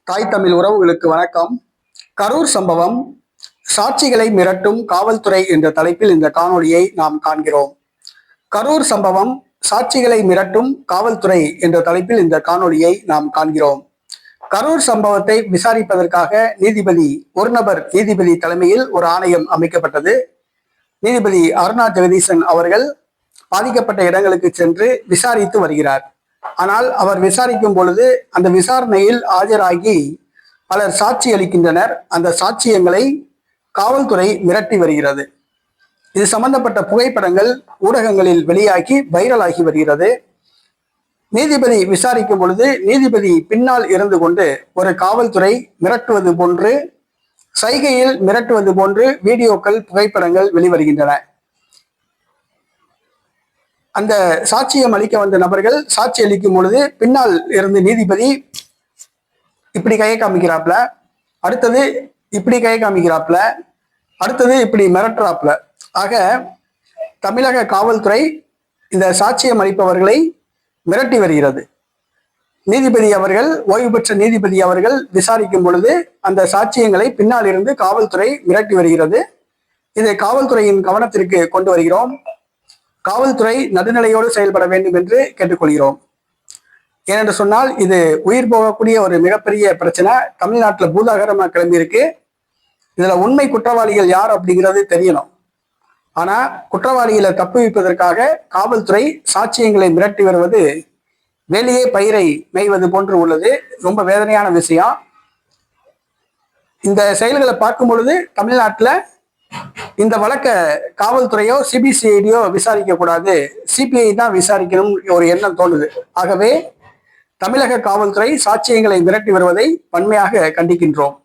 தாய் தமிழ் உறவுகளுக்கு வணக்கம். கரூர் சம்பவம், சாட்சிகளை மிரட்டும் காவல்துறை என்ற தலைப்பில் இந்த காணொளியை நாம் காண்கிறோம். கரூர் சம்பவம், சாட்சிகளை மிரட்டும் காவல்துறை என்ற தலைப்பில் இந்த காணொளியை நாம் காண்கிறோம். கரூர் சம்பவத்தை விசாரிப்பதற்காக ஒரு நபர் நீதிபதி தலைமையில் ஒரு ஆணையம் அமைக்கப்பட்டது. நீதிபதி அருணா ஜெகதீசன் அவர்கள் பாதிக்கப்பட்ட இடங்களுக்கு சென்று விசாரித்து வருகிறார். ஆனால் அவர் விசாரிக்கும் பொழுது அந்த விசாரணையில் ஆஜராகி பலர் சாட்சி அளிக்கின்றனர். அந்த சாட்சியங்களை காவல்துறை மிரட்டி வருகிறது. இது சம்பந்தப்பட்ட புகைப்படங்கள் ஊடகங்களில் வெளியாகி வைரலாகி வருகிறது. நீதிபதி விசாரிக்கும் பொழுது நீதிபதி பின்னால் இருந்து கொண்டு ஒரு காவல்துறை மிரட்டுவது போன்று, சைகையில் மிரட்டுவது போன்று வீடியோக்கள் புகைப்படங்கள் வெளிவருகின்றன. அந்த சாட்சியம் அளிக்க வந்த நபர்கள் சாட்சி அளிக்கும் பொழுது பின்னால் இருந்து நீதிபதி இப்படி கையை காமிக்கிறாப்ல, அடுத்தது இப்படி கையை காமிக்கிறாப்ல, அடுத்தது இப்படி மிரட்டுறாப்ல. ஆக தமிழக காவல்துறை இந்த சாட்சியம் அளிப்பவர்களை மிரட்டி வருகிறது. நீதிபதி அவர்கள், ஓய்வு பெற்ற நீதிபதி அவர்கள் விசாரிக்கும் பொழுது அந்த சாட்சியங்களை பின்னால் இருந்து காவல்துறை மிரட்டி வருகிறது. இதை காவல்துறையின் கவனத்திற்கு கொண்டு வருகிறோம். காவல்துறை நடுநிலையோடு செயல்பட வேண்டும் என்று கேட்டுக்கொள்கிறோம். ஏனென்று சொன்னால் இது உயிர் போகக்கூடிய ஒரு மிகப்பெரிய பிரச்சனை தமிழ்நாட்டில் பூதாகரமா கிளம்பி இருக்கு. இதுல உண்மை குற்றவாளிகள் யார் அப்படிங்கிறது தெரியணும். ஆனா குற்றவாளிகளை தப்புவிப்பதற்காக காவல்துறை சாட்சியங்களை மிரட்டி வருவது வேலையே பயிரை மேய்வது போன்று உள்ளது. ரொம்ப வேதனையான விஷயம். இந்த செயல்களை பார்க்கும் பொழுது தமிழ்நாட்டில் இந்த வழக்கை காவல்துறையோ சிபிசிஐடியோ விசாரிக்க கூடாது, சிபிஐ தான் விசாரிக்கணும் ஒரு எண்ணம் தோணுது. ஆகவே தமிழக காவல்துறை சாட்சியங்களை மிரட்டி வருவதை வன்மையாக கண்டிக்கின்றோம்.